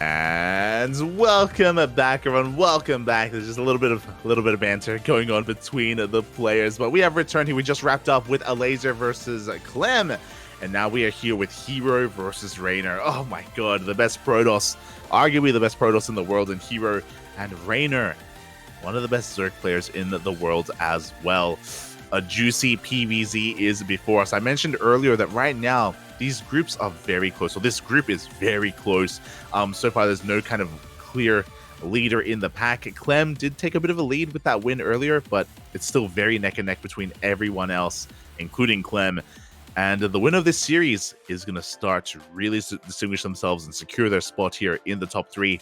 And welcome back, everyone. Welcome back. There's just a little bit of banter going on between the players, but we have returned here. We just wrapped up with a laser versus Clem, and now we are here with herO versus Reynor. Oh my god, the best Protoss, arguably the best Protoss in the world, in herO and Reynor, one of the best Zerg players in the world as well. A juicy PvZ is before us. I mentioned earlier that right now these groups are very close. So this group is very close. So far, there's no kind of clear leader in the pack. Clem did take a bit of a lead with that win earlier, but it's still very neck and neck between everyone else, including Clem. And the winner of this series is going to start to really distinguish themselves and secure their spot here in the top 3.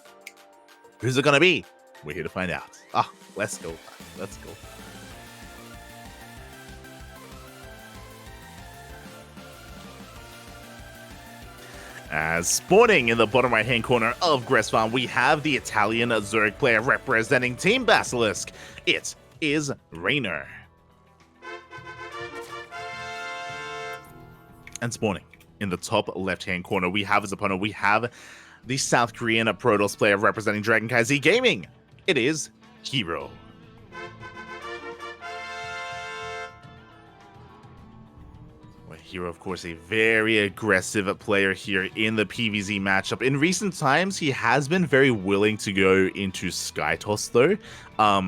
Who's it going to be? We're here to find out. Let's go. Let's go. As spawning in the bottom right-hand corner of Gressfarm, we have the Italian Zerg player representing Team Basilisk. It is Reynor. And spawning in the top left-hand corner, we have his opponent. We have the South Korean Protoss player representing CranKy Z Gaming. It is herO. herO, of course, a very aggressive player here in the PvZ matchup. In recent times, he has been very willing to go into SkyToss, though.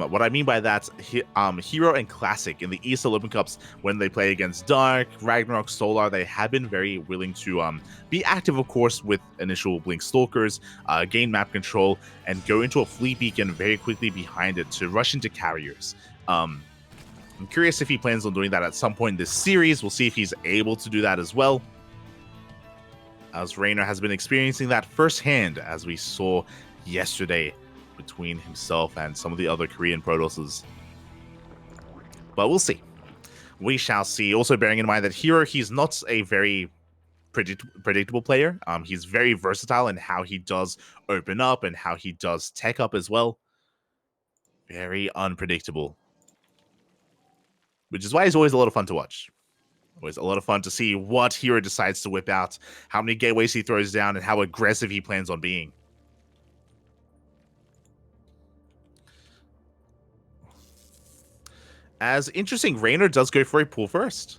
What I mean by that, herO and Classic in the ESL Open Cups, when they play against Dark, Ragnarok, Solar, they have been very willing to be active, of course, with initial Blink Stalkers, gain map control, and go into a fleet beacon very quickly behind it to rush into carriers. I'm curious if he plans on doing that at some point in this series. We'll see if he's able to do that as well, as Reynor has been experiencing that firsthand, as we saw yesterday between himself and some of the other Korean Protosses. But we'll see. We shall see. Also bearing in mind that herO, he's not a very predictable player. He's very versatile in how he does open up and how he does tech up as well. Very unpredictable. Which is why he's always a lot of fun to watch. Always a lot of fun to see what herO decides to whip out, how many gateways he throws down, and how aggressive he plans on being. As interesting, Reynor does go for a pool first.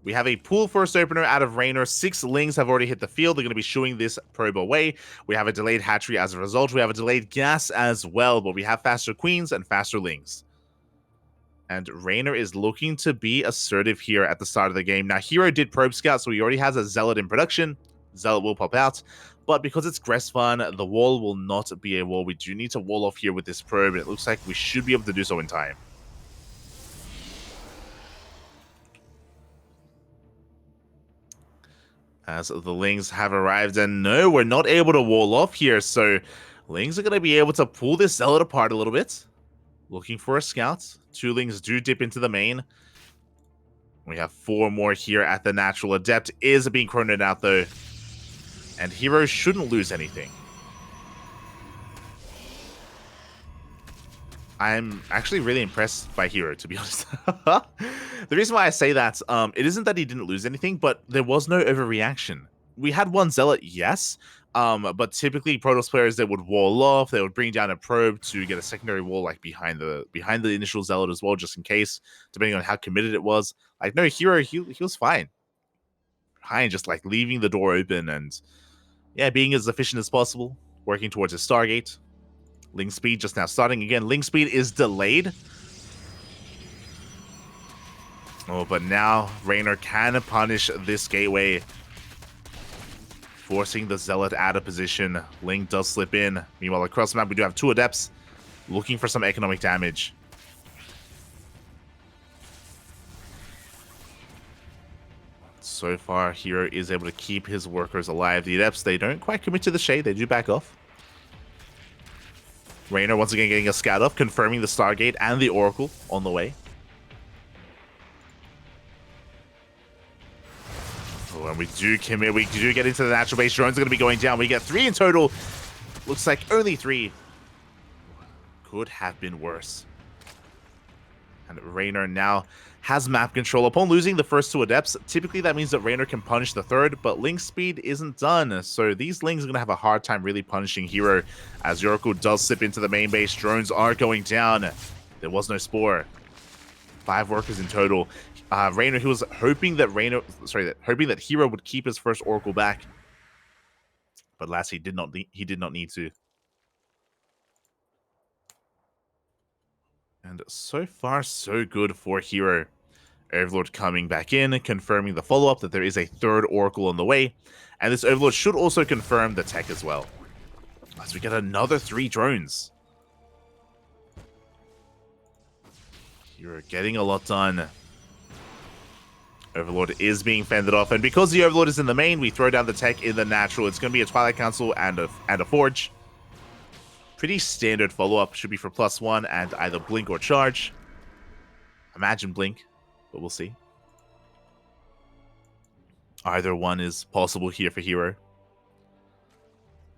We have a pool first opener out of Reynor. 6 Lings have already hit the field. They're going to be shooing this probe away. We have a delayed hatchery as a result. We have a delayed gas as well, but we have faster queens and faster Lings. And Reynor is looking to be assertive here at the start of the game. Now, herO did probe scout, so he already has a Zealot in production. Zealot will pop out. But because it's Gressfarm, the wall will not be a wall. We do need to wall off here with this probe, and it looks like we should be able to do so in time. As the Lings have arrived, and no, we're not able to wall off here. So Lings are going to be able to pull this Zealot apart a little bit. Looking for a scout. 2 Lings do dip into the main. We have 4 more here at the Natural Adept. Is being chronoed out, though. And herO shouldn't lose anything. I'm actually really impressed by herO, to be honest. The reason why I say that, it isn't that he didn't lose anything, but there was no overreaction. We had 1 Zealot, yes. But typically Protoss players, they would wall off, they would bring down a probe to get a secondary wall like behind the initial Zealot as well, just in case, depending on how committed it was. Like, no, herO, he was fine. Behind, just like leaving the door open and yeah, being as efficient as possible, working towards his Stargate. Ling speed just now starting again. Ling speed is delayed. Oh, but now Reynor can punish this gateway, forcing the Zealot out of position. Ling does slip in. Meanwhile, across the map, we do have 2 Adepts looking for some economic damage. So far, herO is able to keep his workers alive. The Adepts, they don't quite commit to the shade. They do back off. Reynor once again getting a scout off, confirming the Stargate and the Oracle on the way. Oh, and we do commit. We do get into the natural base. Drones are going to be going down. We get 3 in total. Looks like only 3. Could have been worse. And Reynor now has map control. Upon losing the first 2 adepts, typically that means that Reynor can punish the third, but Link speed isn't done, so these Lings are going to have a hard time really punishing herO, as Oracle does slip into the main base. Drones are going down. There was no Spore. 5 workers in total. Reynor, he was hoping that hoping that herO would keep his first Oracle back, but alas, he did not need to. And so far, so good for herO. Overlord coming back in, confirming the follow-up that there is a 3rd Oracle on the way. And this Overlord should also confirm the tech as well, as we get another 3 drones. herO getting a lot done. Overlord is being fended off, and because the Overlord is in the main, we throw down the tech in the natural. It's going to be a Twilight Council and a Forge. Pretty standard follow-up. Should be for +1 and either Blink or Charge. Imagine Blink, but we'll see. Either one is possible here for herO.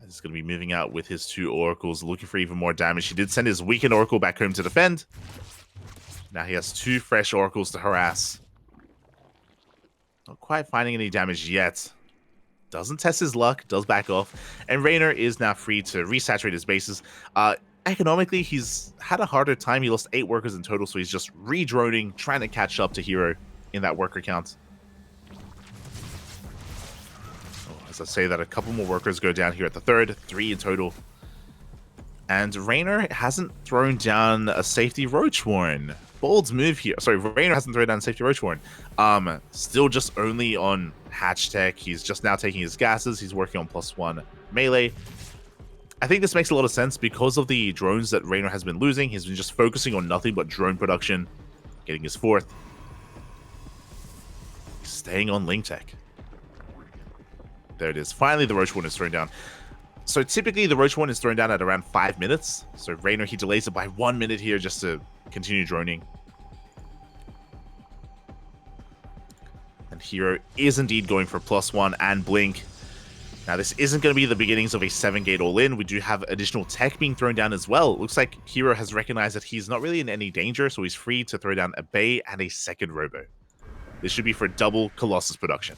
He's going to be moving out with his 2 Oracles, looking for even more damage. He did send his weakened Oracle back home to defend. Now he has 2 fresh Oracles to harass. Not quite finding any damage yet. Doesn't test his luck, does back off. And Reynor is now free to resaturate his bases. Economically, he's had a harder time. He lost 8 workers in total, so he's just re-droning, trying to catch up to herO in that worker count. As I say that, a couple more workers go down here at the 3rd, 3 in total. And Reynor hasn't thrown down a safety Roachwarren. Bold move here. Sorry, Reynor hasn't thrown down safety Roachwarren. Still just only on hatch tech. He's just now taking his gases. He's working on +1 melee. I think this makes a lot of sense because of the drones that Reynor has been losing. He's been just focusing on nothing but drone production, getting his 4th. Staying on Link tech. There it is. Finally, the Roachwarren is thrown down. So typically, the Roachwarren is thrown down at around 5 minutes. So Reynor, he delays it by 1 minute here just to continue droning. And herO is indeed going for +1 and Blink. Now, this isn't going to be the beginnings of a 7-gate all-in. We do have additional tech being thrown down as well. It looks like herO has recognized that he's not really in any danger, so he's free to throw down a Bay and a 2nd Robo. This should be for double Colossus production.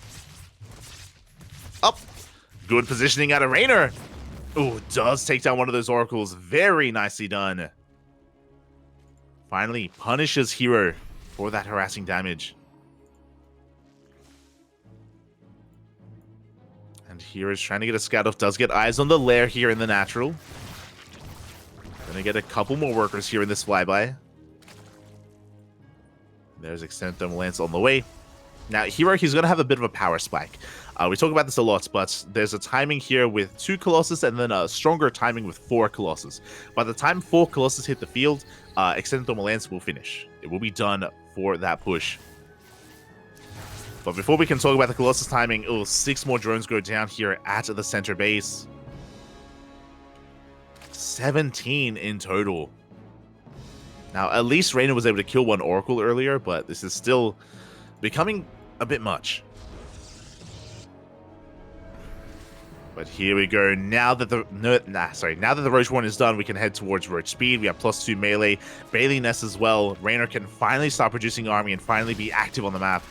Up! Good positioning out of Reynor. Oh, does take down one of those Oracles. Very nicely done. Finally punishes herO for that harassing damage. And herO's trying to get a scout off. Does get eyes on the lair here in the natural. Gonna get a couple more workers here in this flyby. There's Extended Thermal Lance on the way. Now, herO, he's going to have a bit of a power spike. We talk about this a lot, but there's a timing here with 2 Colossus and then a stronger timing with 4 Colossus. By the time 4 Colossus hit the field, Extended Thermal Lance will finish. It will be done for that push. But before we can talk about the Colossus timing, 6 more drones go down here at the center base. 17 in total. Now, at least Reynor was able to kill 1 Oracle earlier, but this is still becoming a bit much. But here we go. Now that the now that the Roachwarren is done, we can head towards Roach Speed. We have +2 melee, Bailey Nest as well. Reynor can finally start producing army and finally be active on the map.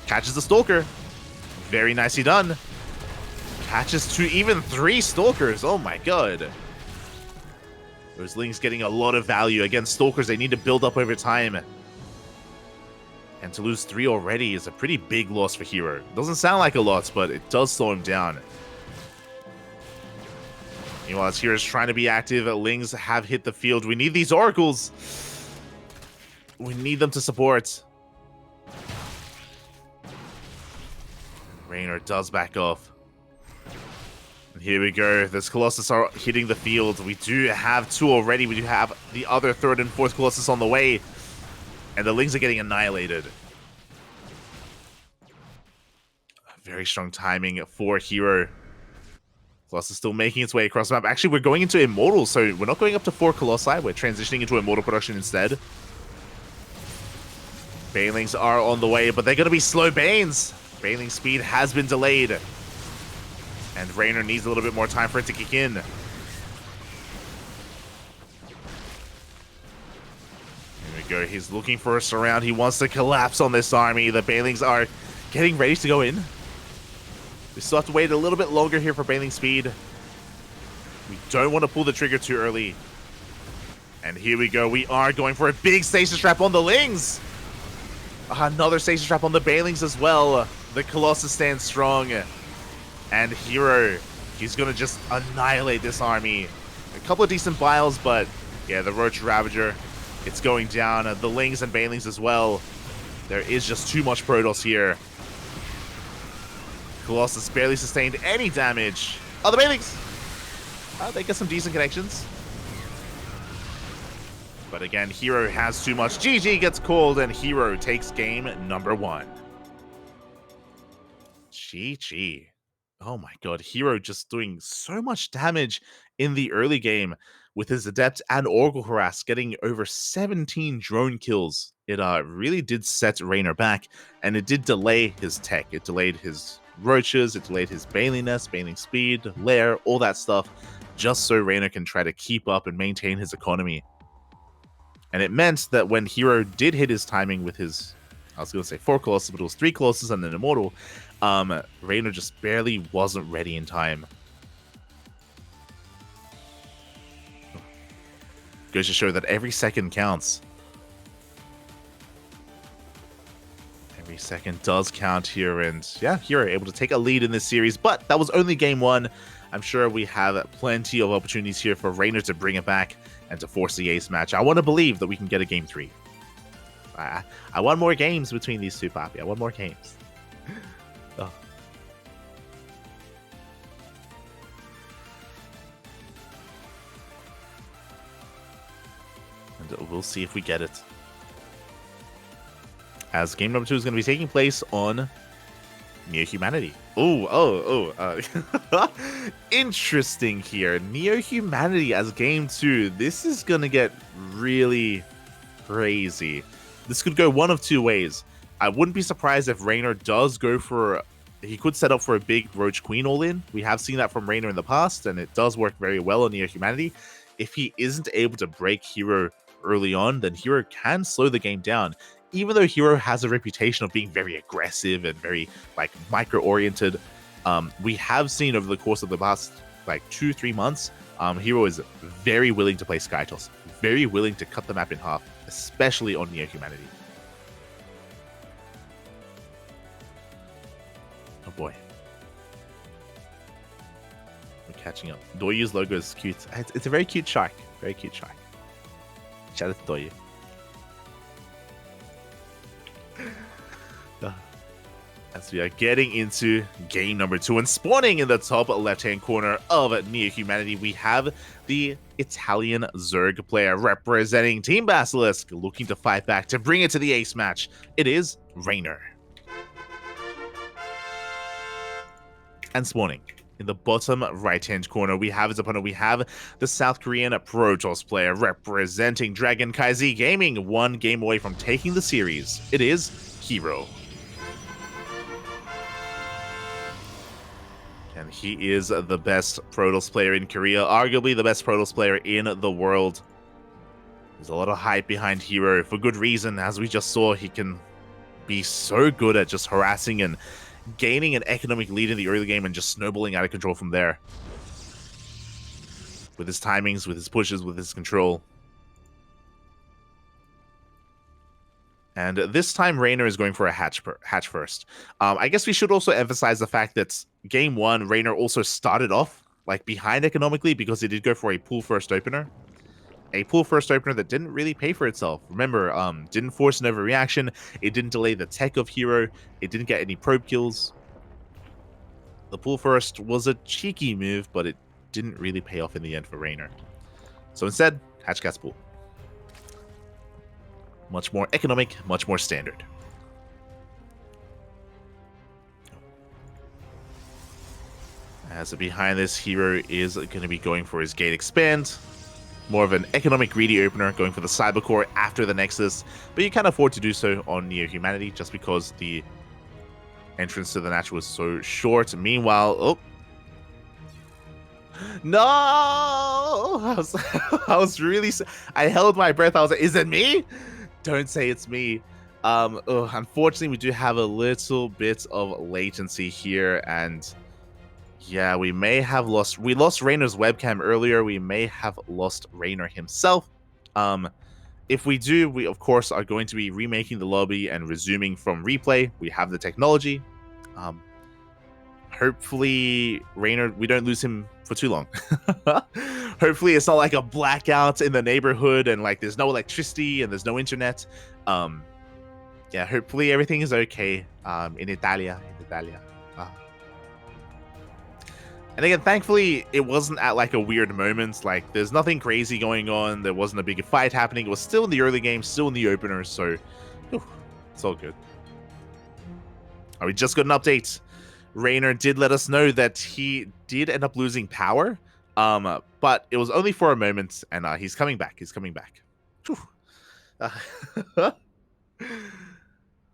Catches the Stalker. Very nicely done. Catches 2, even 3 Stalkers. Oh my god. Those Lings getting a lot of value. Against Stalkers, they need to build up over time. And to lose 3 already is a pretty big loss for herO. Doesn't sound like a lot, but it does slow him down. Meanwhile, as herO's trying to be active, Lings have hit the field. We need these Oracles. We need them to support. Reynor does back off. And here we go. This Colossus are hitting the field. We do have 2 already. We do have the other 3rd and 4th Colossus on the way. And the Lings are getting annihilated. Very strong timing for herO. Colossus is still making its way across the map. Actually, we're going into Immortal, so we're not going up to 4 Colossi. We're transitioning into Immortal production instead. Banelings are on the way, but they're going to be slow Banes. Baneling speed has been delayed. And Reynor needs a little bit more time for it to kick in. Here we go. He's looking for a surround. He wants to collapse on this army. The Banelings are getting ready to go in. We still have to wait a little bit longer here for Baneling speed. We don't want to pull the trigger too early. And here we go. We are going for a big stasis trap on the Lings. Another stasis trap on the Banelings as well. The Colossus stands strong. And herO, he's going to just annihilate this army. A couple of decent biles, but yeah, the Roach Ravager, it's going down. The Lings and Banelings as well. There is just too much Protoss here. Colossus barely sustained any damage. Oh, the Banelings! They get some decent connections. But again, herO has too much. GG gets called, and herO takes game number 1. GG. Oh my god, herO just doing so much damage in the early game with his Adept and Oracle Harass getting over 17 drone kills. It really did set Reynor back, and it did delay his tech. It delayed his roaches, it delayed his Baneliness, Baneling speed, lair, all that stuff, just so Reynor can try to keep up and maintain his economy. And it meant that when herO did hit his timing with his, I was going to say 4 Colossus, but it was 3 Colossus and an Immortal, Reynor just barely wasn't ready in time. Goes to show that every second counts. Every second does count here, and yeah, herO able to take a lead in this series, but that was only game 1. I'm sure we have plenty of opportunities here for Reynor to bring it back and to force the ace match. I want to believe that we can get a game 3. I want more games between these two, Papi. I want more games. Oh. And we'll see if we get it. As game number 2 is going to be taking place on Neo Humanity. Interesting here. Neo Humanity as game 2. This is going to get really crazy. This could go one of two ways. I wouldn't be surprised if Reynor does go for... He could set up for a big Roach Queen all-in. We have seen that from Reynor in the past, and it does work very well on Neo Humanity. If he isn't able to break herO early on, then herO can slow the game down. Even though herO has a reputation of being very aggressive and very like micro-oriented, we have seen over the course of the past like 2-3 months, herO is very willing to play Skytoss, very willing to cut the map in half, especially on Neo Humanity. Oh boy. We're catching up. Doyu's logo is cute. It's a very cute shark. Very cute shark. Shout out to Doyu. As we are getting into game number 2 and spawning in the top left-hand corner of Neo Humanity, we have the Italian Zerg player representing Team Basilisk, looking to fight back to bring it to the ace match. It is Reynor. And spawning in the bottom right-hand corner, we have his opponent. We have the South Korean Protoss player representing CranKy Z Gaming, 1 game away from taking the series. It is herO. And he is the best Protoss player in Korea, arguably the best Protoss player in the world. There's a lot of hype behind herO for good reason. As we just saw, he can be so good at just harassing and gaining an economic lead in the early game and just snowballing out of control from there. With his timings, with his pushes, with his control. And this time, Reynor is going for a hatch first. I guess we should also emphasize the fact that game 1, Reynor also started off like behind economically because he did go for a pool first opener. A pool first opener that didn't really pay for itself. Remember, didn't force an overreaction. It didn't delay the tech of herO. It didn't get any probe kills. The pool first was a cheeky move, but it didn't really pay off in the end for Reynor. So instead, hatch cast pool. Much more economic, much more standard. As behind this, herO is going to be going for his gate expand. More of an economic greedy opener, going for the cyber core after the Nexus. But you can afford to do so on Neo Humanity just because the entrance to the natural was so short. Meanwhile, oh. No! I was really... I held my breath. I was like, is it me? don't say it's me. Unfortunately, we do have a little bit of latency here, and yeah, we may have lost. We lost Reynor's webcam earlier. We may have lost Reynor himself. If we do, we of course are going to be remaking the lobby and resuming from replay. We have the technology. Hopefully, Reynor, we don't lose him for too long. Hopefully, it's not like a blackout in the neighborhood and like there's no electricity and there's no internet. Yeah, hopefully everything is okay. In Italia. And again, thankfully, it wasn't at like a weird moment. Like, there's nothing crazy going on. There wasn't a big fight happening. It was still in the early game, still in the opener. So, it's all good. We just got an update. Reynor did let us know that he did end up losing power. But it was only for a moment, and he's coming back. He's coming back.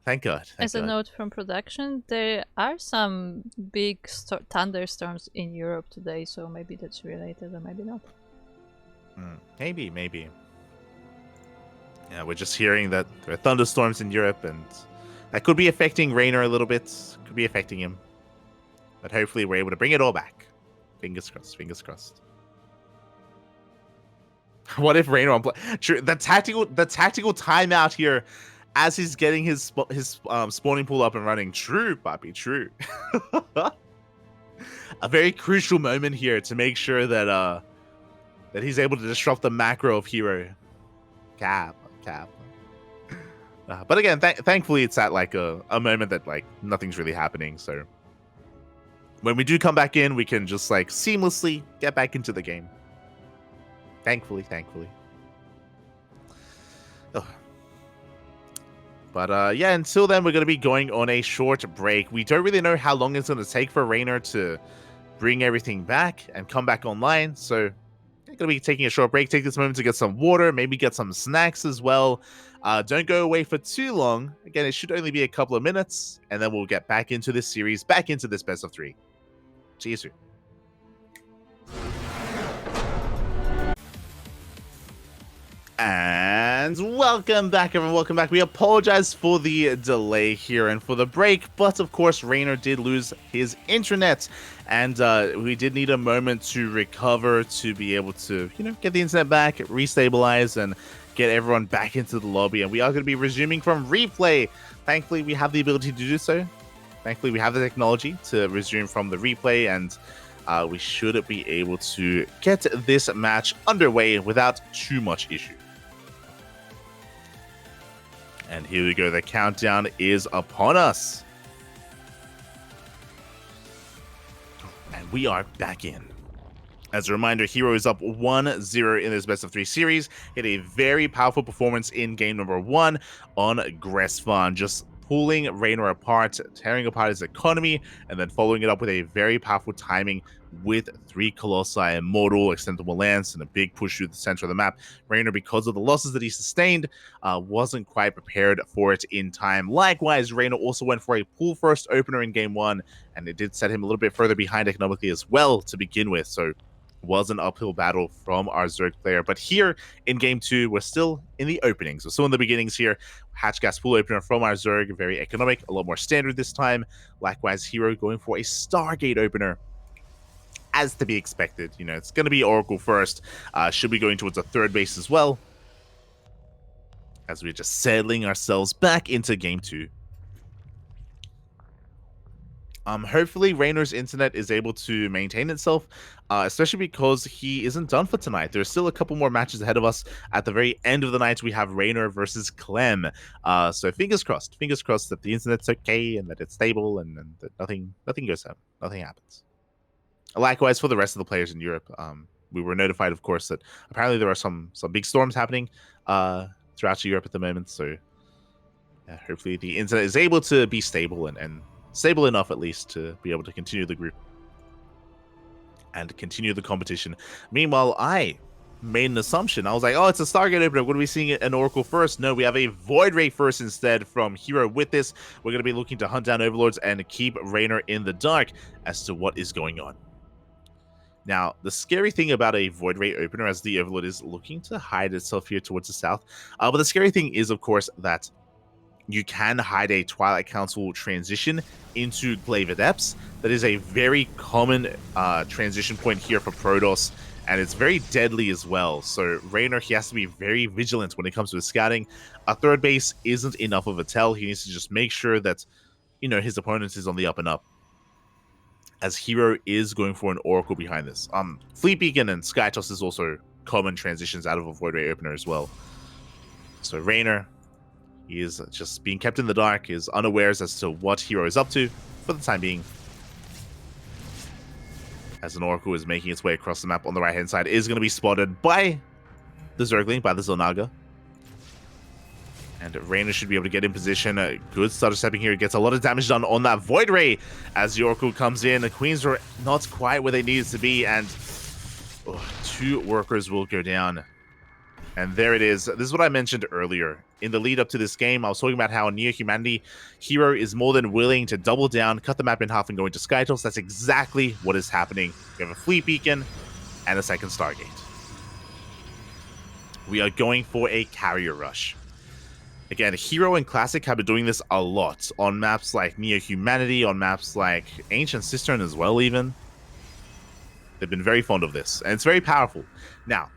Thank God. As a note from production, there are some big thunderstorms in Europe today, so maybe that's related or maybe not. Maybe. Yeah, we're just hearing that there are thunderstorms in Europe, and that could be affecting Reynor a little bit. Could be affecting him. But hopefully we're able to bring it all back. Fingers crossed, fingers crossed. What if Reynor True, the tactical timeout here as he's getting his spawning pool up and running. True, Papi, true. A very crucial moment here to make sure that that he's able to disrupt the macro of herO. Cap. But again, thankfully it's at like a moment that like nothing's really happening. So when we do come back in, we can just like seamlessly get back into the game. Thankfully. Ugh. But yeah, until then, we're going to be going on a short break. We don't really know how long it's going to take for Reynor to bring everything back and come back online. So we're going to be taking a short break. Take this moment to get some water, maybe get some snacks as well. Don't go away for too long. Again, it should only be a couple of minutes, and then we'll get back into this series, back into this best of 3. See you soon. And welcome back, everyone. Welcome back. We apologize for the delay here and for the break, but of course, Reynor did lose his internet, and we did need a moment to recover to be able to, get the internet back, restabilize, and get everyone back into the lobby. And we are going to be resuming from replay. Thankfully, we have the ability to do so. Thankfully, we have the technology to resume from the replay, and we should be able to get this match underway without too much issue. And here we go. The countdown is upon us. And we are back in. As a reminder, herO is up 1-0 in this best of 3 series. He had a very powerful performance in game number 1 on Gressvan, just pulling Reynor apart, tearing apart his economy, and then following it up with a very powerful timing with 3 Colossi, Immortal, Extendable Lance, and a big push through the center of the map. Reynor, because of the losses that he sustained, wasn't quite prepared for it in time. Likewise, Reynor also went for a pool first opener in game 1, and it did set him a little bit further behind economically as well to begin with, so was an uphill battle from our Zerg player. But here in game 2, we're still in the openings. We're still in the beginnings here. Hatch gas pool opener from our Zerg, very economic, a lot more standard this time. Likewise, herO going for a Stargate opener, as to be expected. It's going to be Oracle first. Should be going towards a third base as well, as we're just settling ourselves back into game 2. Hopefully Reynor's internet is able to maintain itself, especially because he isn't done for tonight. There's still a couple more matches ahead of us. At the very end of the night, we have Reynor versus Clem. So fingers crossed that the internet's okay and that it's stable and that nothing goes down, nothing happens. Likewise for the rest of the players in Europe. We were notified, of course, that apparently there are some big storms happening throughout Europe at the moment. So yeah, hopefully the internet is able to be stable and stable enough at least to be able to continue the group and continue the competition. Meanwhile, I made an assumption. I was like, oh, it's a Stargate opener. What are we seeing an Oracle first? No, we have a Void Ray first instead from herO. With this, we're going to be looking to hunt down Overlords and keep Reynor in the dark as to what is going on. Now, the scary thing about a Void Ray opener, as the Overlord is looking to hide itself here towards the south, but the scary thing is, of course, that you can hide a Twilight Council transition into Glaive Adepts. That is a very common transition point here for Protoss, and it's very deadly as well. So Reynor, he has to be very vigilant when it comes to his scouting. A third base isn't enough of a tell. He needs to just make sure that, his opponent is on the up and up, as herO is going for an Oracle behind this. Fleet Beacon and Sky Toss is also common transitions out of a Void Ray opener as well. So Reynor, he is just being kept in the dark, is unawares as to what herO is up to for the time being. As an Oracle is making its way across the map on the right-hand side, is going to be spotted by the Zergling, by the Zonaga. And Reynor should be able to get in position. A good stutter stepping here. Gets a lot of damage done on that Void Ray as the Oracle comes in. The Queens are not quite where they needed to be, and 2 workers will go down. And there it is. This is what I mentioned earlier. In the lead up to this game, I was talking about how Neo-Humanity herO is more than willing to double down, cut the map in half, and go into Skytoss. That's exactly what is happening. We have a Fleet Beacon and a second Stargate. We are going for a carrier rush. Again, herO and Classic have been doing this a lot on maps like Neo-Humanity, on maps like Ancient Cistern as well, even. They've been very fond of this, and it's very powerful. Now,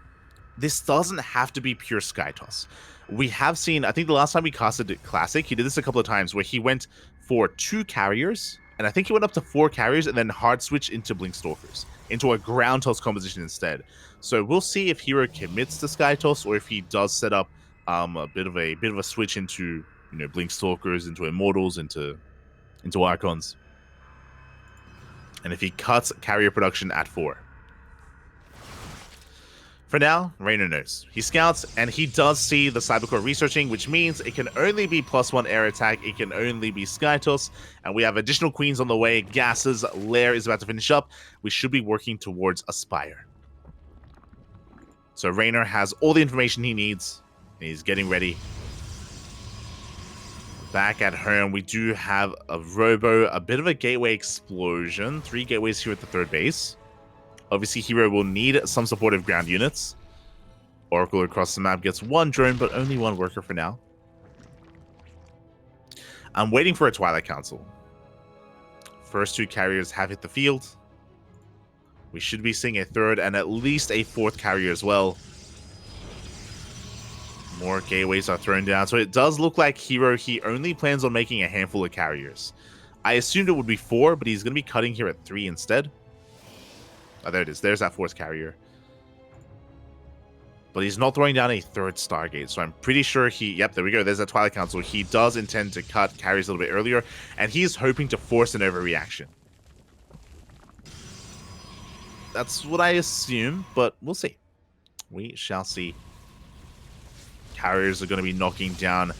this doesn't have to be pure Skytoss. We have seen, I think the last time we casted Classic, he did this a couple of times, where he went for 2 carriers, and I think he went up to 4 carriers, and then hard switch into Blinkstalkers, into a ground toss composition instead. So we'll see if herO commits to Skytoss, or if he does set up a bit of a switch into Blinkstalkers, into Immortals, into Archons, and if he cuts carrier production at 4. For now, Reynor knows. He scouts, and he does see the Cybercore researching, which means it can only be +1 air attack, it can only be Skytoss, and we have additional Queens on the way. Gas's lair is about to finish up. We should be working towards Aspire. So Reynor has all the information he needs, and he's getting ready. Back at home, we do have a Robo, a bit of a gateway explosion. 3 gateways here at the 3rd base. Obviously, herO will need some supportive ground units. Oracle across the map gets 1 drone, but only 1 worker for now. I'm waiting for a Twilight Council. First 2 carriers have hit the field. We should be seeing a 3rd and at least a 4th carrier as well. More gateways are thrown down. So it does look like herO, he only plans on making a handful of carriers. I assumed it would be 4, but he's going to be cutting here at 3 instead. Oh, there it is. There's that 4th carrier. But he's not throwing down a 3rd Stargate, so I'm pretty sure he... Yep, there we go. There's that Twilight Council. He does intend to cut carriers a little bit earlier, and he's hoping to force an overreaction. That's what I assume, but we'll see. We shall see. Carriers are going to be knocking down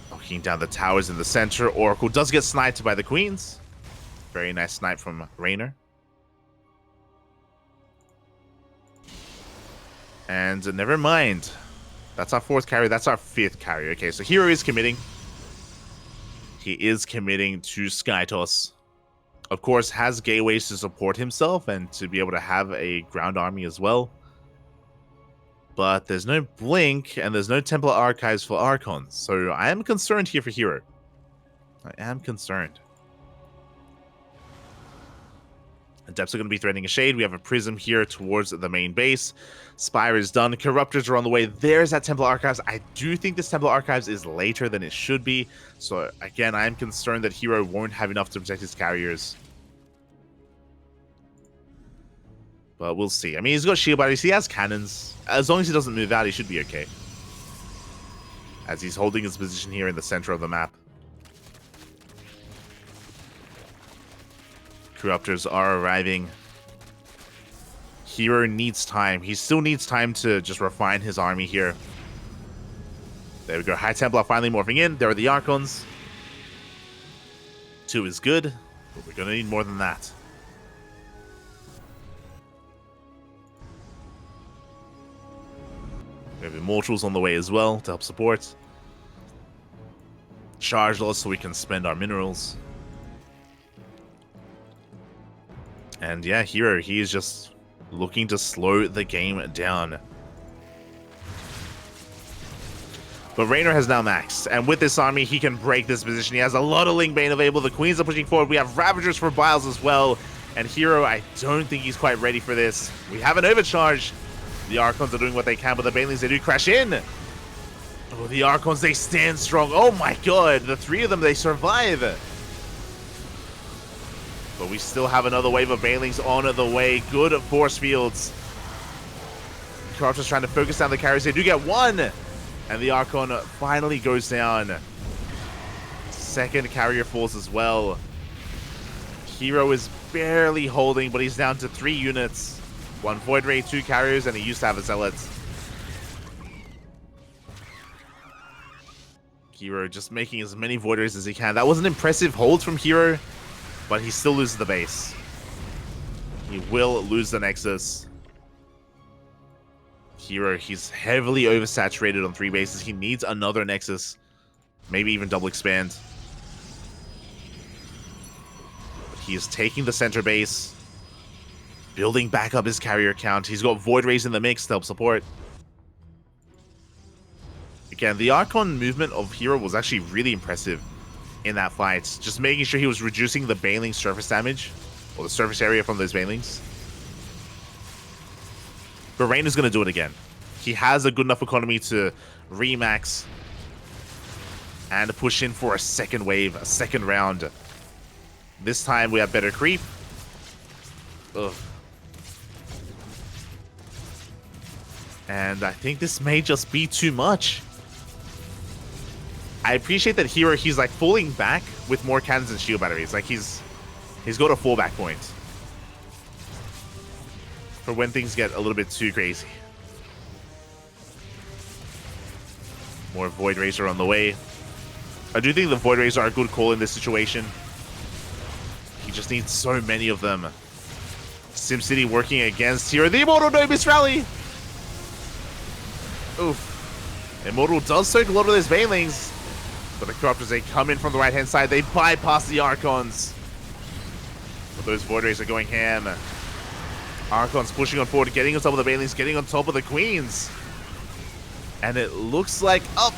the towers in the center. Oracle does get sniped by the Queens. Very nice snipe from Reynor. And never mind. That's our 4th carrier. That's our 5th carrier. Okay, so herO is committing. He is committing to Skytoss. Of course, has gateways to support himself and to be able to have a ground army as well. But there's no Blink, and there's no Templar Archives for Archons. So I am concerned here for herO. I am concerned. Adepts are going to be threatening a shade. We have a Prism here towards the main base. Spire is done. Corruptors are on the way. There's that Templar Archives. I do think this Templar Archives is later than it should be. So, again, I am concerned that herO won't have enough to protect his carriers. But we'll see. I mean, he's got shield batteries. He has cannons. As long as he doesn't move out, he should be okay. As he's holding his position here in the center of the map. Corruptors are arriving. herO needs time. He still needs time to just refine his army here. There we go. High Templar finally morphing in. There are the Archons. 2 is good, but we're going to need more than that. We have Immortals on the way as well to help support. Charge loss so we can spend our minerals. And yeah, herO, he is just looking to slow the game down. But Reynor has now maxed, and with this army, he can break this position. He has a lot of Link Bane available. The Queens are pushing forward. We have Ravagers for Biles as well. And herO, I don't think he's quite ready for this. We have an overcharge. The Archons are doing what they can, but the Banelings, they do crash in. Oh, the Archons, they stand strong. Oh my god, the three of them, they survive. But we still have another wave of Banelings on the way. Good force fields. Corruptor's trying to focus down the carriers. They do get one. And the Archon finally goes down. Second carrier falls as well. herO is barely holding, but he's down to 3 units. 1 Void Ray, 2 carriers, and he used to have a Zealot. herO just making as many Void Rays as he can. That was an impressive hold from herO, but he still loses the base. He will lose the Nexus. herO, he's heavily oversaturated on 3 bases. He needs another Nexus. Maybe even double expand. But he is taking the center base. Building back up his carrier count. He's got Void Rays in the mix to help support. Again, the Archon movement of herO was actually really impressive in that fight. Just making sure he was reducing the Baneling surface damage. Or the surface area from those Banelings. But Reynor's going to do it again. He has a good enough economy to remax and push in for a second wave, a second round. This time we have better creep. Ugh. And I think this may just be too much. I appreciate that herO, he's like falling back with more cannons and shield batteries. Like he's got a fallback point for when things get a little bit too crazy. More Void Rays are on the way. I do think the Void Rays are a good call in this situation. He just needs so many of them. SimCity working against herO. The Immortal Nobis rally! Oof. Immortal does soak a lot of those Banelings. But the Corruptors, they come in from the right-hand side. They bypass the Archons. But those Void Rays are going ham. Archons pushing on forward, getting on top of the Banelings, getting on top of the Queens. And it looks like... Oh!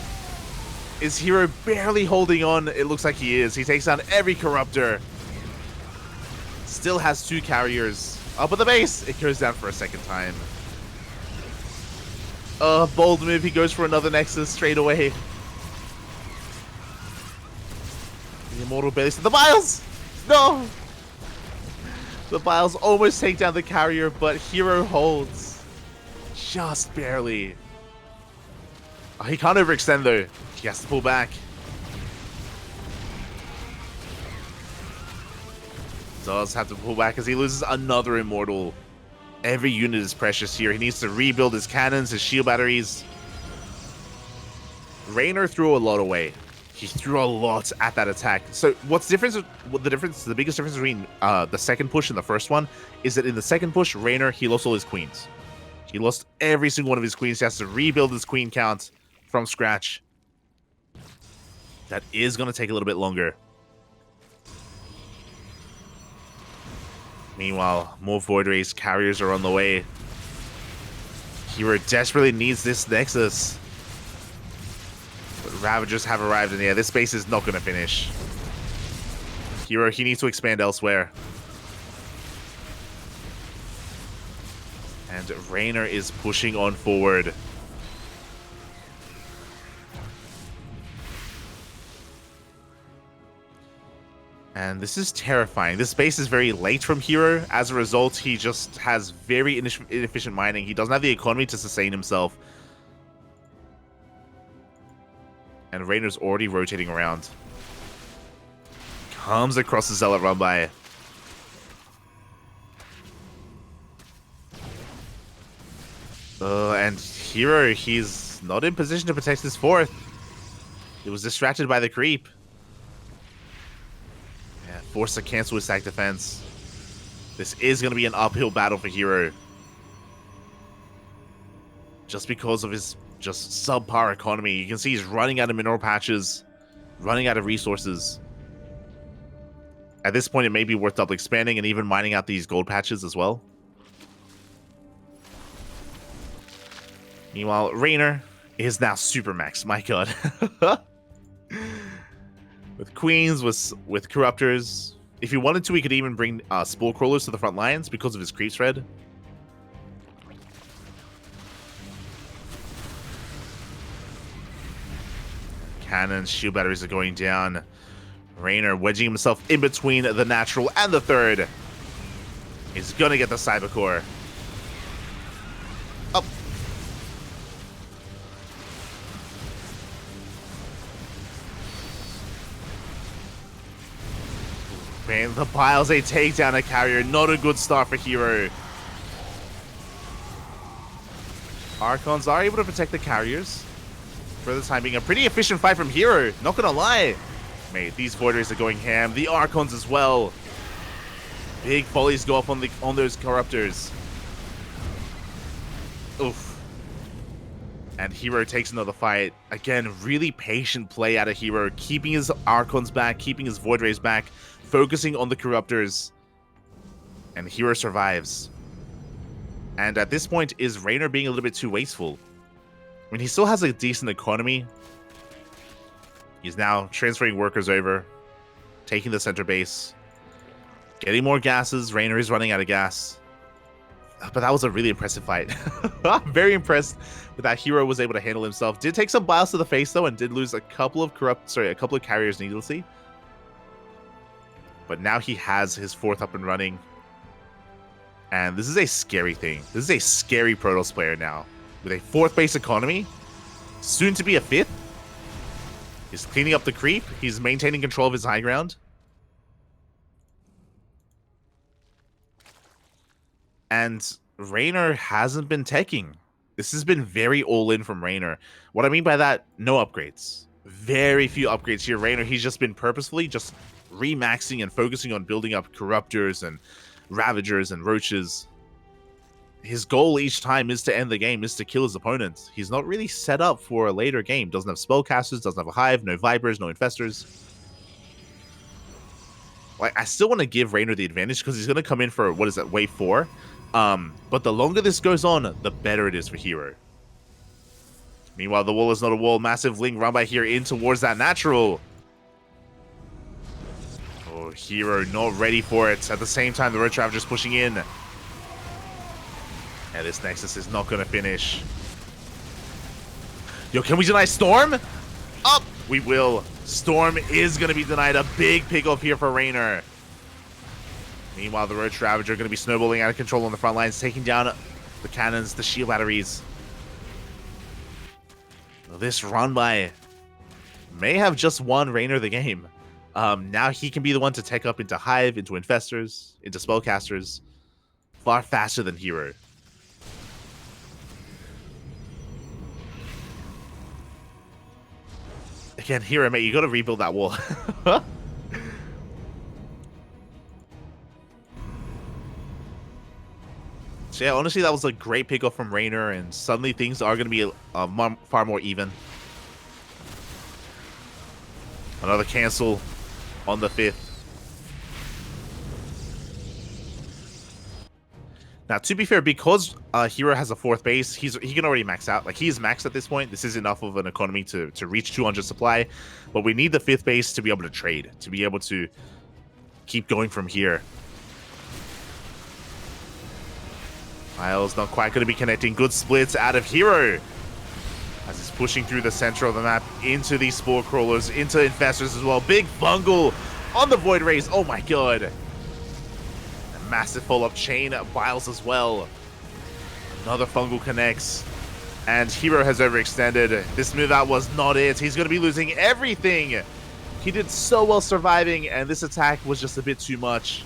Is herO barely holding on? It looks like he is. He takes down every Corruptor. Still has 2 carriers. Up at the base! It goes down for a second time. Bold move. He goes for another Nexus straight away. The Immortal base. The Biles! No! The Biles almost take down the carrier, but herO holds. Just barely. Oh, he can't overextend though. He has to pull back. Does have to pull back as he loses another Immortal. Every unit is precious here. He needs to rebuild his cannons, his shield batteries. Reynor threw a lot away. He threw a lot at that attack. So what's the difference? The biggest difference between the second push and the first one is that in the second push, Reynor, he lost all his queens. He lost every single one of his queens. He has to rebuild his queen count from scratch. That is going to take a little bit longer. Meanwhile, more Void Rays carriers are on the way. herO desperately needs this Nexus. But Ravagers have arrived, and yeah, this base is not going to finish. herO, he needs to expand elsewhere. And Reynor is pushing on forward. And this is terrifying. This base is very late from herO. As a result, he just has very inefficient mining. He doesn't have the economy to sustain himself. And Reynor's already rotating around. Comes across the Zealot run by. And herO, he's not in position to protect his fourth. He was distracted by the creep. Yeah, forced to cancel his stack defense. This is going to be an uphill battle for herO. Just because of his just subpar economy. You can see he's running out of mineral patches, running out of resources. At this point, it may be worth double expanding and even mining out these gold patches as well. Meanwhile, Reynor is now super max. My god. With queens, with corruptors. If he wanted to, he could even bring spore crawlers to the front lines because of his creep thread. Cannons, shield batteries are going down. Reynor wedging himself in between the natural and the third. He's gonna get the cyber core. Up. Man, the piles a takedown a carrier. Not a good start for herO. Archons are able to protect the carriers. For the time being, a pretty efficient fight from herO. Not gonna lie. Mate, these Void Rays are going ham. The Archons as well. Big volleys go up on those Corruptors. Oof. And herO takes another fight. Again, really patient play out of herO. Keeping his Archons back, keeping his Void Rays back, focusing on the Corruptors. And herO survives. And at this point, is Reynor being a little bit too wasteful? I mean, he still has a decent economy. He's now transferring workers over, taking the center base, getting more gases. Reynor is running out of gas. But that was a really impressive fight. I'm very impressed with how herO was able to handle himself. Did take some biles to the face, though, and did lose a couple of carriers needlessly. But now he has his fourth up and running. And this is a scary thing. This is a scary Protoss player now. With a fourth base economy, soon to be a fifth. He's cleaning up the creep. He's maintaining control of his high ground. And Reynor hasn't been teching. This has been very all-in from Reynor. What I mean by that, no upgrades. Very few upgrades here. Reynor, he's just been purposefully just remaxing and focusing on building up Corruptors and Ravagers and Roaches. His goal each time is to end the game, is to kill his opponents. He's not really set up for a later game. Doesn't have spellcasters, doesn't have a hive, no vipers, no infestors. Like, I still want to give Reynor the advantage because he's going to come in for, what is that, wave 4? But the longer this goes on, the better it is for herO. Meanwhile, the wall is not a wall. Massive link run by here in towards that natural. Oh, herO not ready for it. At the same time, the Road Ravager's pushing in. And this Nexus is not going to finish. Yo, can we deny Storm? Up! We will. Storm is going to be denied. A big pick-off here for Reynor. Meanwhile, the Road Ravager going to be snowballing out of control on the front lines, taking down the cannons, the shield batteries. This run by may have just won Reynor the game. Now he can be the one to tech up into Hive, into Infestors, into Spellcasters, far faster than herO. Again, herO, mate, you gotta rebuild that wall. So yeah, honestly, that was a great pickup from Reynor, and suddenly things are gonna be far more even. Another cancel on the 5th. Now, to be fair, because herO has a 4th base, he can already max out. Like, he's maxed at this point. This is enough of an economy to reach 200 supply. But we need the 5th base to be able to trade, to be able to keep going from here. Miles not quite going to be connecting. Good splits out of herO. As he's pushing through the center of the map into these Spore Crawlers, into Infestors as well. Big fungal on the Void Rays. Oh my god. A massive follow-up chain Biles as well. Another fungal connects. And herO has overextended. This move out was not it. He's going to be losing everything. He did so well surviving, and this attack was just a bit too much.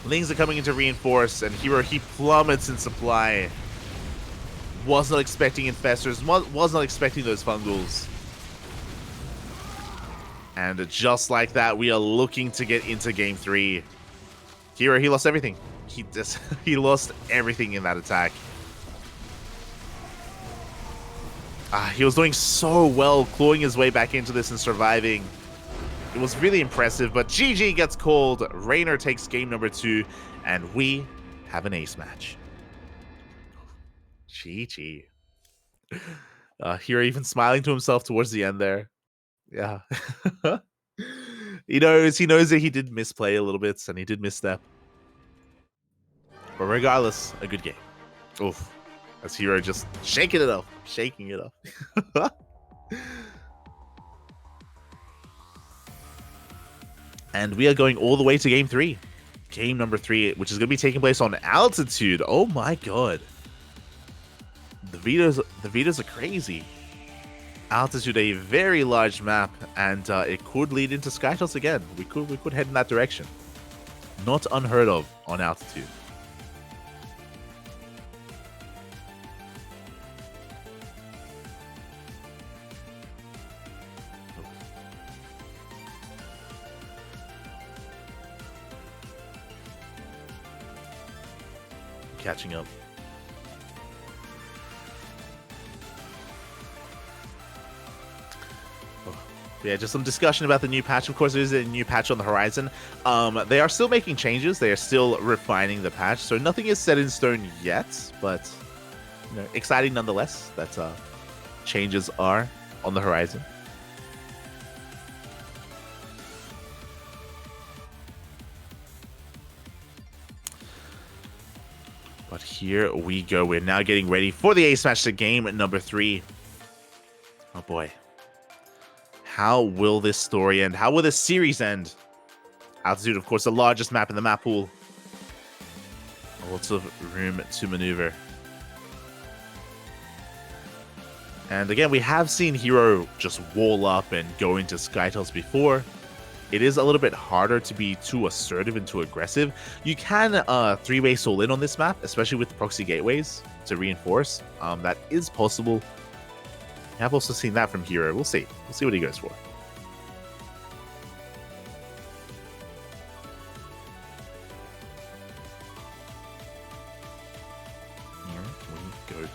Lings are coming in to reinforce, and herO, he plummets in supply. Was not expecting Infestors, was not expecting those fungals. And just like that, we are looking to get into Game 3. herO, he lost everything. He lost everything in that attack. He was doing so well, clawing his way back into this and surviving. It was really impressive, but GG gets called. Reynor takes game number 2, and we have an ace match. GG. herO even smiling to himself towards the end there. Yeah. He knows that he did misplay a little bit, and he did misstep. But regardless, a good game. Oof. As herO just shaking it up. And we are going all the way to game 3. Game number 3, which is going to be taking place on Altitude. Oh my god. The Vitas are crazy. Altitude, a very large map, and it could lead into SkyToss again. We could head in that direction. Not unheard of on Altitude. Catching up. Yeah, just some discussion about the new patch. Of course, there is a new patch on the horizon. They are still making changes. They are still refining the patch, so nothing is set in stone yet. But exciting nonetheless that changes are on the horizon. But here we go. We're now getting ready for the ace match to game number 3. Oh boy. How will this story end? How will this series end? Altitude, of course, the largest map in the map pool. Lots of room to maneuver. And again, we have seen herO just wall up and go into SkyToss before. It is a little bit harder to be too assertive and too aggressive. You can three-way soul in on this map, especially with the proxy gateways to reinforce. That is possible. I've also seen that from herO. We'll see. We'll see what he goes for. Here we go.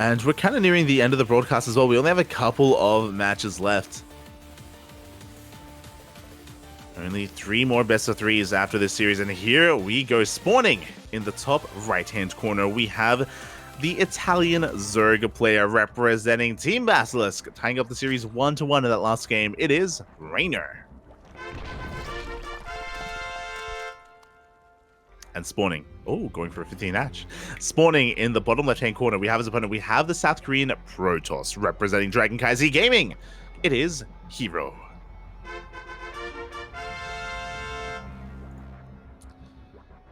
And we're kind of nearing the end of the broadcast as well. We only have a couple of matches left. Only 3 more best of 3s after this series. And here we go. Spawning in the top right-hand corner, we have the Italian Zerg player representing Team Basilisk, tying up the series 1-1 in that last game. It is Reynor. And spawning. Oh, going for a 15 hatch. Spawning in the bottom left-hand corner, we have his opponent. We have the South Korean Protoss representing CranKy Gaming. It is herO.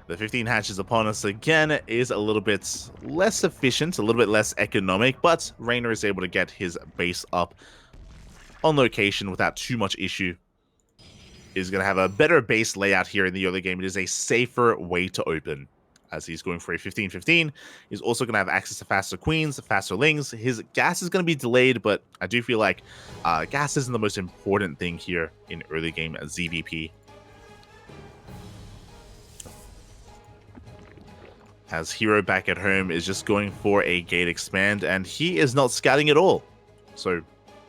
The 15 hatches upon us again is a little bit less efficient, a little bit less economic, but Reynor is able to get his base up on location without too much issue. Is going to have a better base layout here in the early game. It is a safer way to open, as he's going for a 15-15. He's also going to have access to faster queens, faster lings. His gas is going to be delayed, but I do feel like gas isn't the most important thing here in early game ZvP. As herO back at home is just going for a gate expand, and he is not scouting at all. So,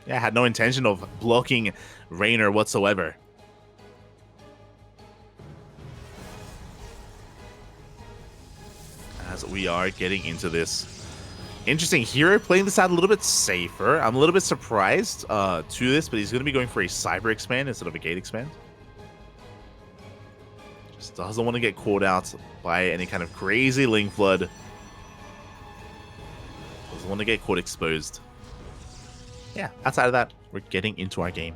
yeah, had no intention of blocking Reynor whatsoever. As we are getting into this. Interesting, herO playing this out a little bit safer. I'm a little bit surprised to this, but he's going to be going for a cyber expand instead of a gate expand. Just doesn't want to get caught out by any kind of crazy link flood. Doesn't want to get caught exposed. Yeah, outside of that, we're getting into our game.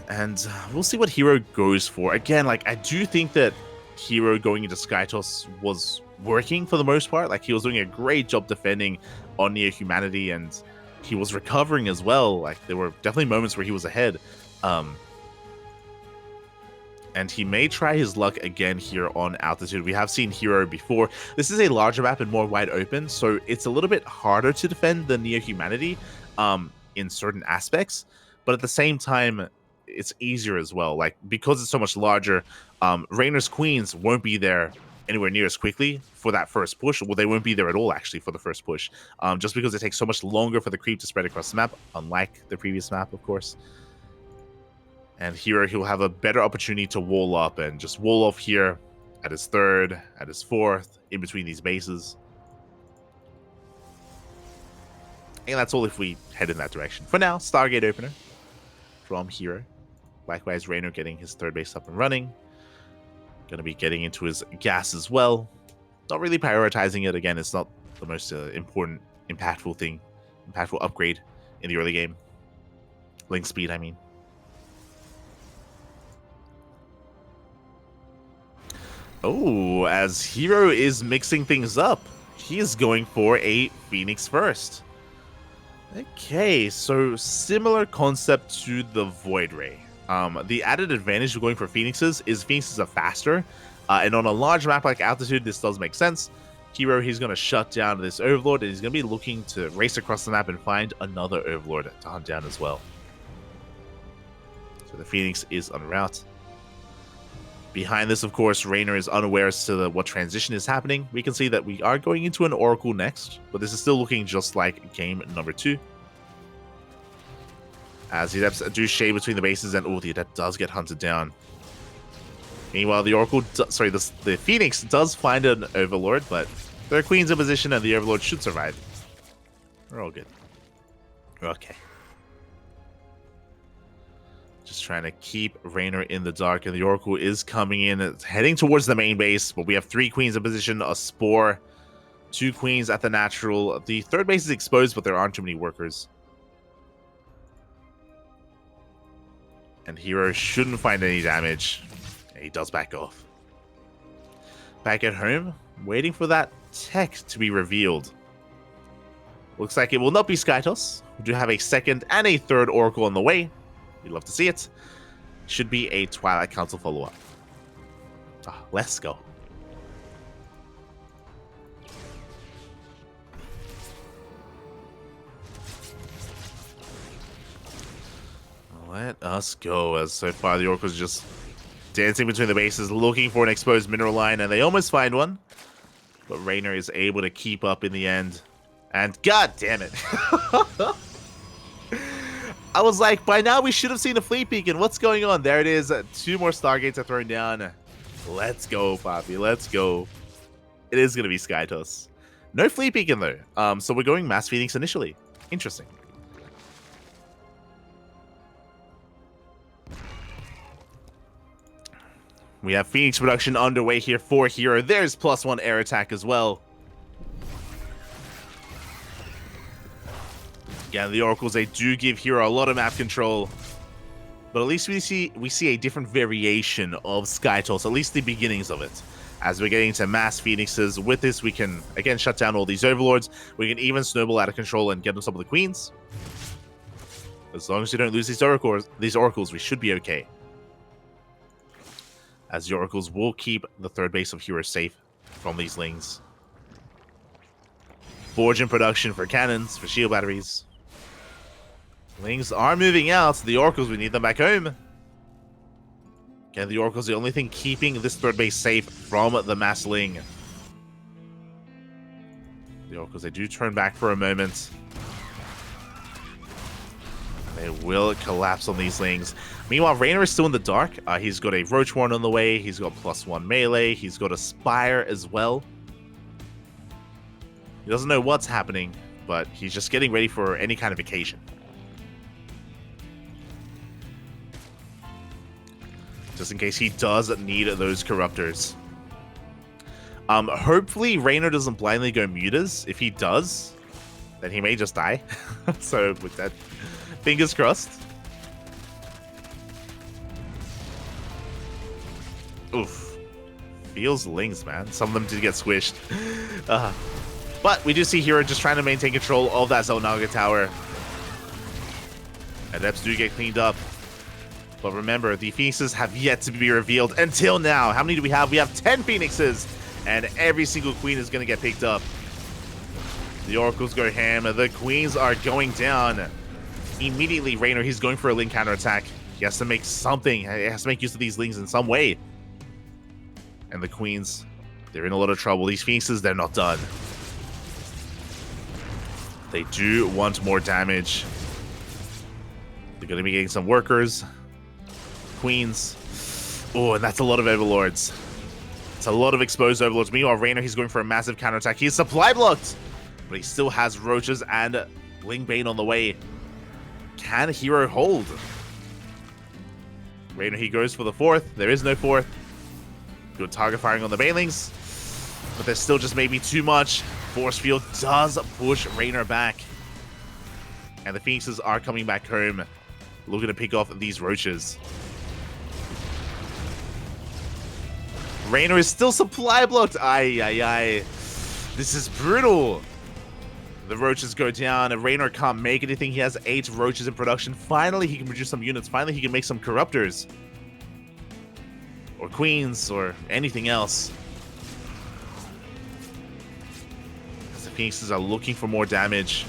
And we'll see what herO goes for. Again, like, I do think that herO going into SkyToss was working for the most part. Like, he was doing a great job defending on Neo Humanity, and he was recovering as well. Like, there were definitely moments where he was ahead. And he may try his luck again here on Altitude. We have seen herO before. This is a larger map and more wide open, so it's a little bit harder to defend the Neo Humanity in certain aspects. But at the same time, it's easier as well. Like, because it's so much larger, Reynor's queens won't be there anywhere near as quickly for that first push. Well, they won't be there at all, actually, for the first push. Just because it takes so much longer for the creep to spread across the map, unlike the previous map, of course. And here he'll have a better opportunity to wall up and just wall off here at his third, at his fourth, in between these bases. And that's all if we head in that direction. For now, Stargate opener from herO. Likewise, Reynor getting his third base up and running. Going to be getting into his gas as well. Not really prioritizing it. Again, it's not the most important, impactful upgrade in the early game. Link speed, I mean. Oh, as herO is mixing things up. He is going for a Phoenix first. Okay, so similar concept to the Void Ray. The added advantage of going for Phoenixes is Phoenixes are faster, and on a large map like Altitude, this does make sense. herO, he's going to shut down this Overlord, and he's going to be looking to race across the map and find another Overlord to hunt down as well. So the Phoenix is en route. Behind this, of course, Reynor is unaware as to what transition is happening. We can see that we are going into an Oracle next, but this is still looking just like game number 2. As the Adepts do shade between the bases, and the Adept does get hunted down. Meanwhile, the Oracle, the Phoenix does find an Overlord, but there are Queens in position, and the Overlord should survive. We're all good. Okay. Just trying to keep Reynor in the dark, and the Oracle is coming in. It's heading towards the main base, but we have 3 Queens in position, a Spore, 2 Queens at the natural. The third base is exposed, but there aren't too many workers. And herO shouldn't find any damage. He does back off. Back at home, waiting for that tech to be revealed. Looks like it will not be Skytos. We do have a second and a third Oracle on the way. We'd love to see it. Should be a Twilight Council follow-up. Let's go. Let us go, as so far the Oracle's just dancing between the bases, looking for an exposed mineral line, and they almost find one. But Reynor is able to keep up in the end. And god damn it. I was like, by now we should have seen a Fleet Beacon. What's going on? There it is. 2 more Stargates are thrown down. Let's go, Poppy. Let's go. It is going to be Skytos. No Fleet Beacon, though. So we're going Mass Phoenix initially. Interesting. We have Phoenix production underway here for herO. There's +1 air attack as well. Yeah, the Oracles, they do give herO a lot of map control. But at least we see a different variation of Skytos, at least the beginnings of it. As we're getting to Mass Phoenixes, with this we can, again, shut down all these Overlords. We can even snowball out of control and get on some of the Queens. As long as we don't lose these Oracles, we should be okay. As the Oracles will keep the third base of herO safe from these Lings. Forge in production for cannons, for shield batteries. Lings are moving out. The Oracles, we need them back home. Again, the Oracle's the only thing keeping this third base safe from the Mass Ling. The Oracles, they do turn back for a moment. They will collapse on these Lings. Meanwhile, Reynor is still in the dark. He's got a Roach Warren on the way. He's got +1 melee. He's got a Spire as well. He doesn't know what's happening, but he's just getting ready for any kind of occasion. Just in case he does need those Corruptors. Hopefully, Reynor doesn't blindly go Mutas. If he does, then he may just die. So, with that, fingers crossed. Oof. Feels Lings, man. Some of them did get squished. But we do see herO just trying to maintain control of that Xel'Naga tower. Adepts do get cleaned up. But remember, the Phoenixes have yet to be revealed until now. How many do we have? We have 10 Phoenixes. And every single Queen is going to get picked up. The Oracles go ham. The Queens are going down. Immediately, Reynor, he's going for a Ling counterattack. He has to make something. He has to make use of these lings in some way. And the queens, they're in a lot of trouble. These phoenixes, they're not done. They do want more damage. They're going to be getting some workers. Queens. Oh, and that's a lot of overlords. It's a lot of exposed overlords. Meanwhile, Reynor, he's going for a massive counterattack. He's supply blocked, but he still has roaches and Lingbane on the way. Can herO hold? Reynor, he goes for the fourth. There is no fourth. Good target firing on the Banelings, but there's still just maybe too much. Force Field does push Reynor back, and the Phoenixes are coming back home, looking to pick off these roaches. Reynor is still supply blocked. Ay. This is brutal. The roaches go down, and Reynor can't make anything. He has 8 roaches in production. Finally, he can produce some units. Finally, he can make some corruptors. Or queens, or anything else. As the Phoenixes are looking for more damage.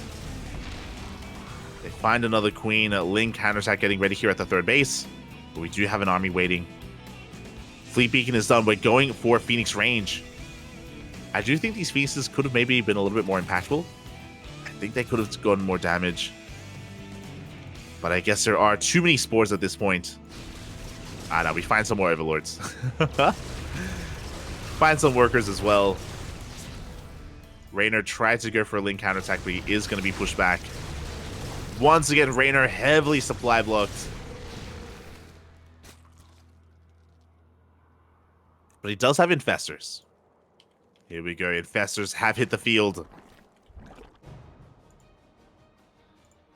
They find another queen. Ling counterattack getting ready here at the 3rd base. But we do have an army waiting. Fleet Beacon is done. We're going for Phoenix range. I do think these Phoenixes could have maybe been a little bit more impactful. I think they could have gotten more damage. But I guess there are too many spores at this point. Ah, no, we find some more overlords. Find some workers as well. Reynor tried to go for a Ling counterattack, but he is going to be pushed back. Once again, Reynor heavily supply blocked. But he does have infestors. Here we go. Infestors have hit the field.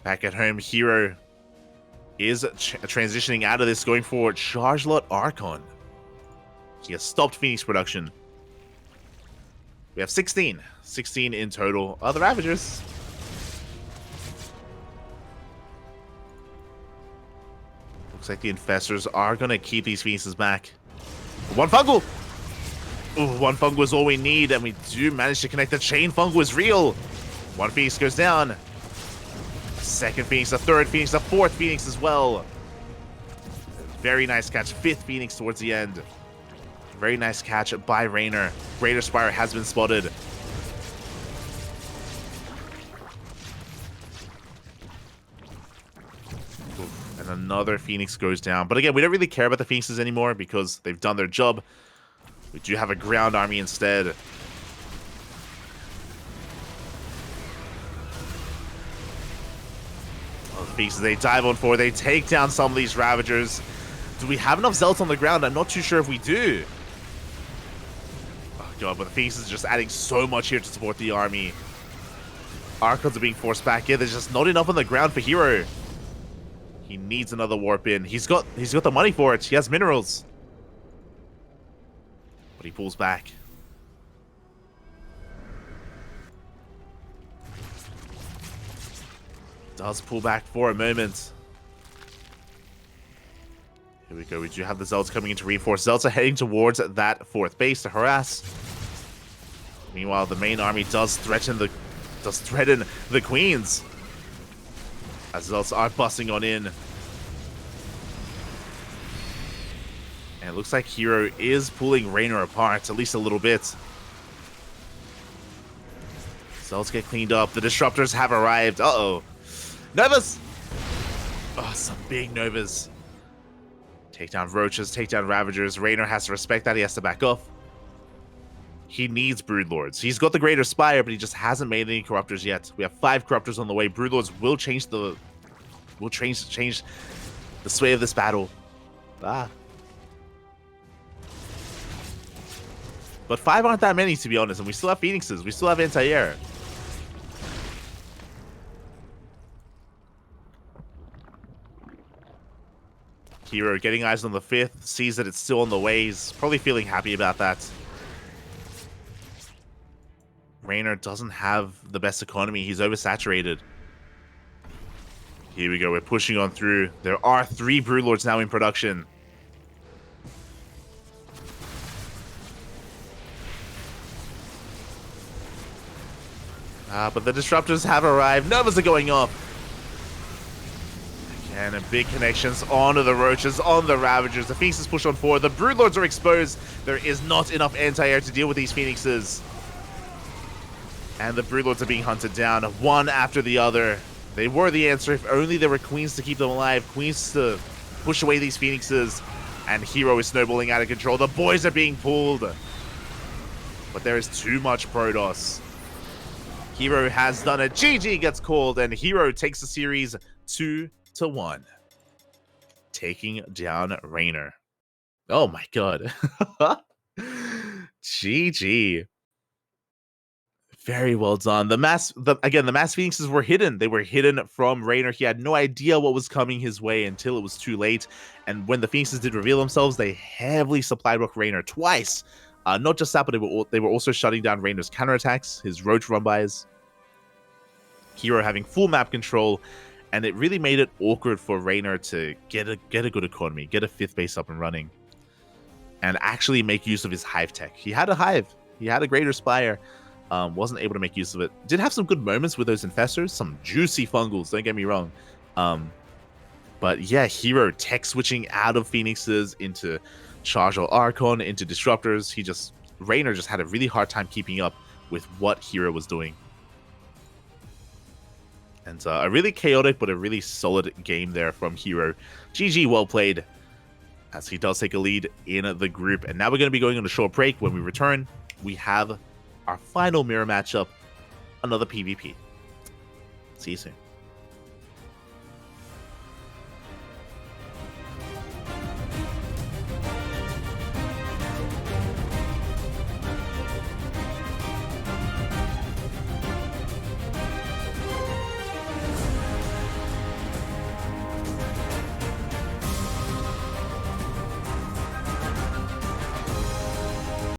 Back at home, herO is transitioning out of this, going for Chargelot Archon. He has stopped Phoenix production. We have 16. 16 in total. The Ravagers. Looks like the Infestors are going to keep these Phoenixes back. One Fungal! Ooh, one Fungal is all we need, and we do manage to connect. The Chain Fungal is real. One Phoenix goes down. Second Phoenix, a third Phoenix, a fourth Phoenix as well. Very nice catch. 5th Phoenix towards the end. Very nice catch by Reynor. Greater Spire has been spotted. Ooh, and another Phoenix goes down. But again, we don't really care about the Phoenixes anymore because they've done their job. We do have a ground army instead. Pieces they dive on forward, they take down some of these Ravagers. Do we have enough Zealots on the ground? I'm not too sure if we do. Oh god, but the Phoenix is just adding so much here to support the army. Archons are being forced back in. There's just not enough on the ground for herO. He needs another warp in. He's got the money for it. He has minerals. But he pulls back. Does pull back for a moment. Here we go. We do have the Zealots coming in to reinforce. Zealots are heading towards that 4th base to harass. Meanwhile, the main army does threaten the queens. As Zealots are busting on in. And it looks like herO is pulling Reynor apart, at least a little bit. Zealots get cleaned up. The Disruptors have arrived. Uh-oh. Novas! Oh, some big Novas. Take down Roaches, take down Ravagers. Reynor has to respect that. He has to back off. He needs Broodlords. He's got the Greater Spire, but he just hasn't made any Corruptors yet. We have 5 Corruptors on the way. Broodlords will change the sway of this battle. But 5 aren't that many, to be honest, and we still have Phoenixes. We still have anti-air. herO getting eyes on the 5th, sees that it's still on the way. He's probably feeling happy about that. Reynor doesn't have the best economy. He's oversaturated. Here we go. We're pushing on through. There are 3 Broodlords now in production. But the Disruptors have arrived. Novas are going off. And big connections onto the Roaches, on the Ravagers. The Phoenixes push on forward. The Broodlords are exposed. There is not enough anti-air to deal with these Phoenixes. And the Broodlords are being hunted down, one after the other. They were the answer if only there were Queens to keep them alive. Queens to push away these Phoenixes. And herO is snowballing out of control. The boys are being pulled. But there is too much Protoss. herO has done it. GG gets called, and herO takes the series 2-1. Taking down Reynor. Oh my god. GG. Very well done. The mass Phoenixes were hidden. They were hidden from Reynor. He had no idea what was coming his way until it was too late. And when the Phoenixes did reveal themselves, they heavily supply blocked Reynor twice. Not just that, but they were also shutting down Reynor's counterattacks, his roach run-bys. herO having full map control, and it really made it awkward for Reynor to get a good economy, get a 5th base up and running, and actually make use of his hive tech. He had a hive. He had a Greater Spire. Wasn't able to make use of it. Did have some good moments with those infestors, some juicy fungals, don't get me wrong. But yeah, herO tech switching out of Phoenixes into Charge or Archon, into Disruptors. Reynor just had a really hard time keeping up with what herO was doing. And a really chaotic but a really solid game there from herO. GG, well played, as he does take a lead in the group. And now we're going to be going on a short break. When we return, we have our final mirror matchup, another PvP. See you soon.